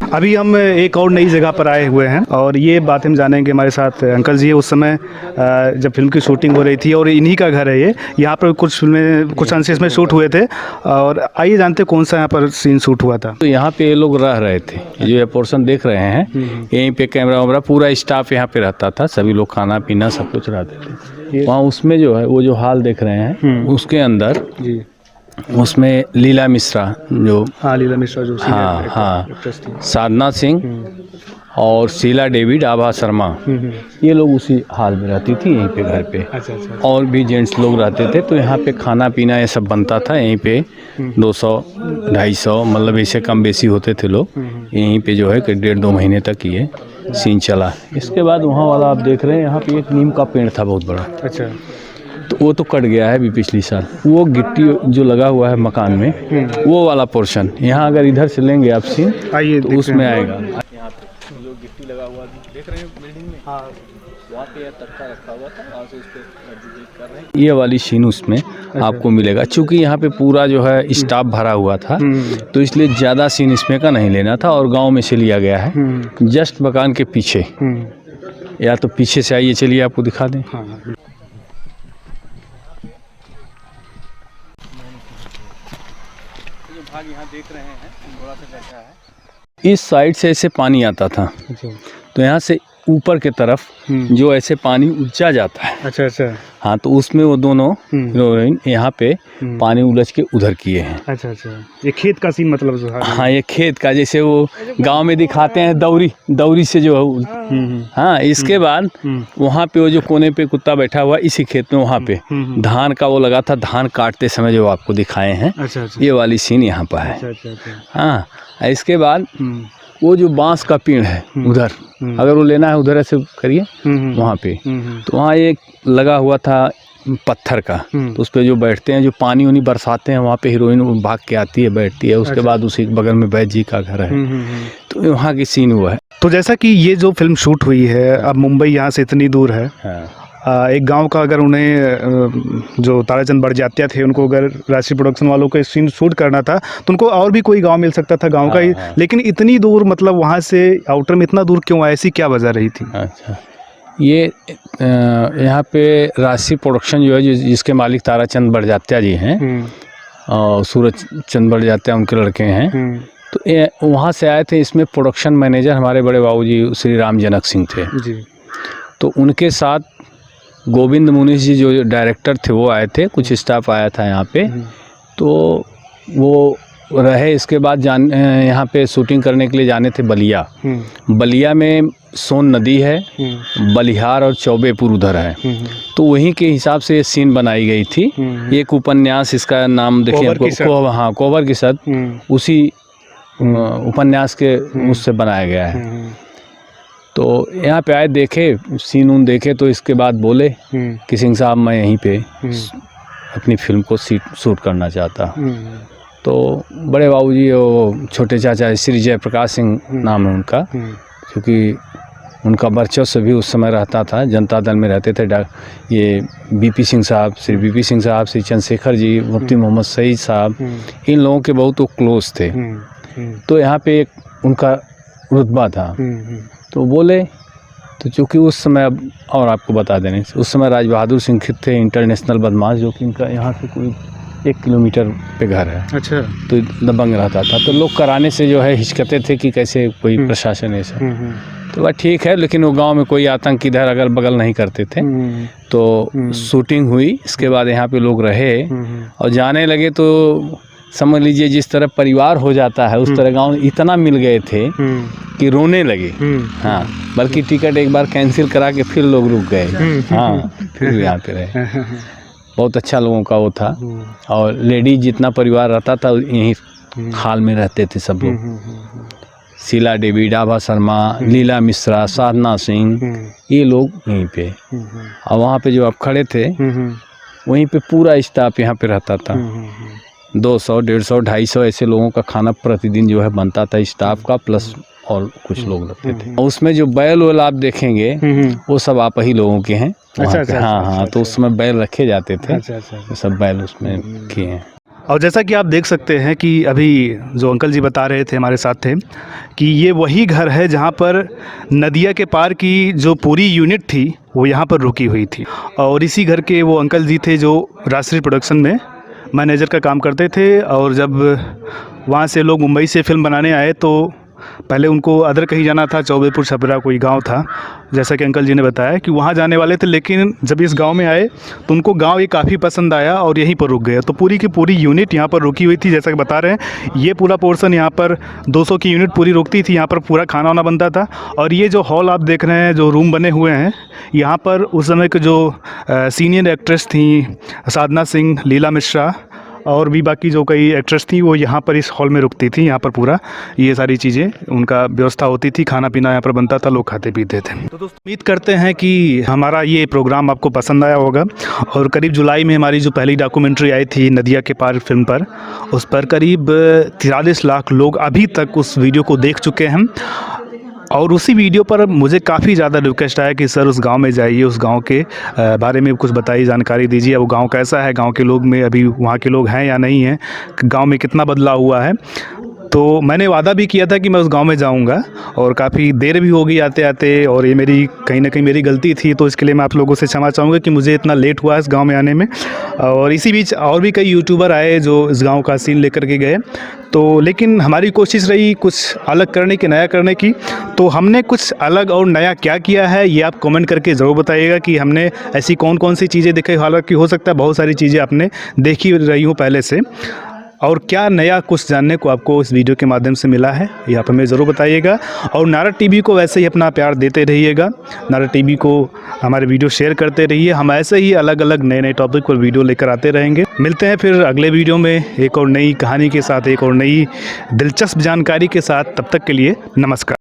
अभी हम एक और नई जगह पर आए हुए हैं और ये बात हम जानेंगे, हमारे साथ अंकल जी है। उस समय जब फिल्म की शूटिंग हो रही थी और इन्हीं का घर है ये, यहाँ पर कुछ फिल्में कुछ अंश इसमें शूट हुए थे। और आइए जानते कौन सा यहाँ पर सीन शूट हुआ था। तो यहाँ पे ये लोग रह रहे थे, जो ये पोर्शन देख रहे हैं, यहीं पे कैमरा वैमरा पूरा स्टाफ यहाँ पे रहता था, सभी लोग खाना पीना सब कुछ रहते थे वहाँ। उसमें जो है वो जो हॉल देख रहे हैं उसके अंदर जी, उसमें लीला मिश्रा जो लीला मिश्रा जो साधना सिंह और शीला डेविड, आभा शर्मा, ये लोग उसी हाल में रहती थी यहीं पे घर पे। अच्छा। और भी जेंट्स लोग रहते थे। तो यहाँ पे खाना पीना ये सब बनता था यहीं पे। 200-250 मतलब ऐसे कम बेसी होते थे लोग यहीं पे, जो है कि 1.5-2 महीने तक ये सीन चला। इसके बाद वहाँ वाला आप देख रहे हैं, यहाँ पे एक नीम का पेड़ था बहुत बड़ा। अच्छा। तो वो तो कट गया है अभी पिछली साल। वो गिट्टी जो लगा हुआ है मकान में, वो वाला पोर्शन यहाँ अगर इधर से लेंगे आप सीन, आइए तो उसमें आएगा। यहाँ पे जो गिट्टी लगा हुआ देख रहे हैं बिल्डिंग में, हाँ, वहाँ पे यह तख्ता रखा हुआ था, वहाँ से उस पर कर रहे हैं। ये वाली सीन उसमें आपको मिलेगा। चूँकि यहाँ पे पूरा जो है स्टाफ भरा हुआ था, तो इसलिए ज़्यादा सीन इसमें का नहीं लेना था और गाँव में से लिया गया है। जस्ट मकान के पीछे, या तो पीछे से आइए, चलिए आपको दिखा दें। भाग यहाँ देख रहे हैं थोड़ा सा गड्ढा है, इस साइड से ऐसे पानी आता था। तो यहाँ से ऊपर के तरफ जो ऐसे पानी ऊंचा जाता है। अच्छा। हाँ, तो उसमें वो दोनों हीरोइन यहाँ पे पानी उलझ के उधर किए हैं। अच्छा। ये खेत का सीन मतलब जो है। हाँ, ये खेत का, जैसे वो गांव में दिखाते हैं दौरी से जो है। हाँ, इसके बाद वहाँ पे वो जो कोने पे कुत्ता बैठा हुआ इसी खेत में, वहाँ पे धान का वो लगा था, धान काटते समय जो आपको दिखाए हैं। अच्छा। ये वाली सीन यहाँ पर है। हाँ, इसके बाद वो जो बांस का पेड़ है उधर, अगर वो लेना है उधर ऐसे करिए वहाँ पे, तो वहाँ एक लगा हुआ था पत्थर का। तो उस पे जो बैठते हैं, जो पानी उनी बरसाते हैं, वहाँ पे हीरोइन भाग के आती है, बैठती है। उसके बाद उसी बगल में वैद्य जी का घर है। तो वहाँ की सीन हुआ है। तो जैसा कि ये जो फिल्म शूट हुई है, अब मुंबई यहाँ से इतनी दूर है। एक गांव का अगर उन्हें जो ताराचंद बड़जात्या थे, उनको अगर राशि प्रोडक्शन वालों को सीन शूट करना था तो उनको और भी कोई गांव मिल सकता था गांव का ही। लेकिन इतनी दूर, मतलब वहां से आउटर में इतना दूर क्यों, ऐसी क्या वजह रही थी? अच्छा, ये यहाँ पे राशि प्रोडक्शन जो है, जिसके मालिक ताराचंद बड़जात्या जी हैं और सूरज चंद बड़जात्या उनके लड़के हैं। तो वहाँ से आए थे। इसमें प्रोडक्शन मैनेजर हमारे बड़े बाबूजी श्री राम जनक सिंह थे जी। तो उनके साथ गोविंद मुनीष जी जो डायरेक्टर थे वो आए थे, कुछ स्टाफ आया था यहाँ पे। तो वो रहे। इसके बाद यहाँ पे शूटिंग करने के लिए जाने थे बलिया। बलिया में सोन नदी है, बलिहार और चौबेपुर उधर है। तो वहीं के हिसाब से ये सीन बनाई गई थी। एक उपन्यास, इसका नाम देखिए आपको, हाँ, कोबर की सद, उसी उपन्यास के उससे बनाया गया है। तो यहाँ पे आए, देखे सीन उन देखे, तो इसके बाद बोले कि सिंह साहब मैं यहीं पे अपनी फिल्म को शूट करना चाहता। तो बड़े बाबूजी, वो छोटे चाचा श्री जयप्रकाश सिंह नाम है उनका, क्योंकि उनका वर्चस्व भी उस समय रहता था, जनता दल में रहते थे। ये बीपी सिंह साहब, श्री बीपी सिंह साहब, श्री चंद्रशेखर जी, मुफ्ती मोहम्मद सईद साहब, इन लोगों के बहुत वो क्लोज थे। तो यहाँ पे एक उनका रुतबा था। तो बोले, तो चूँकि उस समय, अब और आपको बता देने, उस समय राज बहादुर सिंह थे इंटरनेशनल बदमाश, जो कि इनका यहाँ से कोई 1 किलोमीटर पे घर है। अच्छा। तो दबंग रहता था। तो लोग कराने से जो है हिचकते थे कि कैसे कोई प्रशासन ऐसा। तो वह ठीक है, लेकिन वो गांव में कोई आतंक इधर अगल बगल नहीं करते थे। तो शूटिंग हुई। इसके बाद यहाँ पे लोग रहे और जाने लगे। तो समझ लीजिए जिस तरह परिवार हो जाता है, उस तरह गांव इतना मिल गए थे कि रोने लगे। हाँ, बल्कि टिकट एक बार कैंसिल करा के फिर लोग रुक गए। हाँ, फिर यहाँ पे रहे। बहुत अच्छा लोगों का वो था। और लेडीज जितना परिवार रहता था यहीं हाल में रहते थे सब लोग। शीला डेविड, आभा शर्मा, लीला मिश्रा, साधना सिंह, ये लोग यहीं पे। और वहाँ पे जो आप खड़े थे, वहीं पे पूरा स्टाफ यहाँ पे रहता था। 200, 150, 250 ऐसे लोगों का खाना प्रतिदिन जो है बनता था, स्टाफ का प्लस और कुछ लोग रहते थे। उसमें जो बैल वैल आप देखेंगे वो सब आप ही लोगों के हैं। अच्छा। हाँ, तो उसमें बैल रखे जाते थे। अच्छा। सब बैल उसमें किए हैं। और जैसा कि आप देख सकते हैं कि अभी जो अंकल जी बता रहे थे, हमारे साथ थे, कि ये वही घर है जहाँ पर नदिया के पार की जो पूरी यूनिट थी वो यहाँ पर रुकी हुई थी। और इसी घर के वो अंकल जी थे जो राजश्री प्रोडक्शन में मैनेजर का काम करते थे। और जब वहाँ से लोग मुंबई से फ़िल्म बनाने आए तो पहले उनको अदर कहीं जाना था, चौबेपुर छपरा कोई गांव था, जैसा कि अंकल जी ने बताया कि वहाँ जाने वाले थे। लेकिन जब इस गांव में आए तो उनको गांव ये काफ़ी पसंद आया और यहीं पर रुक गए। तो पूरी की पूरी यूनिट यहाँ पर रुकी हुई थी। जैसा कि बता रहे हैं, ये पूरा पोर्शन यहाँ पर 200 की यूनिट पूरी रुकती थी। यहाँ पर पूरा खाना वाना बनता था। और ये जो हॉल आप देख रहे हैं, जो रूम बने हुए हैं, यहाँ पर उस समय के जो सीनियर एक्ट्रेस थी, साधना सिंह, लीला मिश्रा और भी बाकी जो कई एक्ट्रेस थी, वो यहाँ पर इस हॉल में रुकती थी। यहाँ पर पूरा ये सारी चीज़ें उनका व्यवस्था होती थी, खाना पीना यहाँ पर बनता था, लोग खाते पीते थे। तो दोस्तों, उम्मीद करते हैं कि हमारा ये प्रोग्राम आपको पसंद आया होगा। और करीब जुलाई में हमारी जो पहली डॉक्यूमेंट्री आई थी नदिया के पार फिल्म पर, उस पर करीब 43 लाख लोग अभी तक उस वीडियो को देख चुके हैं। और उसी वीडियो पर मुझे काफ़ी ज़्यादा रिक्वेस्ट आया कि सर उस गांव में जाइए, उस गांव के बारे में कुछ बताइए, जानकारी दीजिए, वो गांव कैसा है, गांव के लोग में अभी वहाँ के लोग हैं या नहीं हैं, गांव में कितना बदलाव हुआ है। तो मैंने वादा भी किया था कि मैं उस गांव में जाऊंगा और काफ़ी देर भी हो गई आते आते, और ये मेरी कहीं ना कहीं मेरी गलती थी। तो इसके लिए मैं आप लोगों से क्षमा चाहूँगा कि मुझे इतना लेट हुआ इस गांव में आने में। और इसी बीच और भी कई यूट्यूबर आए जो इस गांव का सीन लेकर के गए। तो लेकिन हमारी कोशिश रही कुछ अलग करने की, नया करने की। तो हमने कुछ अलग और नया क्या किया है, ये आप कमेंट करके ज़रूर बताइएगा कि हमने ऐसी कौन कौन सी चीज़ें देखी। हालांकि हो सकता है बहुत सारी चीज़ें आपने देखी रही हूँ पहले से, और क्या नया कुछ जानने को आपको इस वीडियो के माध्यम से मिला है, ये आप हमें ज़रूर बताइएगा। और नारद टीवी को वैसे ही अपना प्यार देते रहिएगा। नारद टीवी को हमारे वीडियो शेयर करते रहिए। हम ऐसे ही अलग अलग नए नए टॉपिक पर वीडियो लेकर आते रहेंगे। मिलते हैं फिर अगले वीडियो में एक और नई कहानी के साथ, एक और नई दिलचस्प जानकारी के साथ। तब तक के लिए नमस्कार।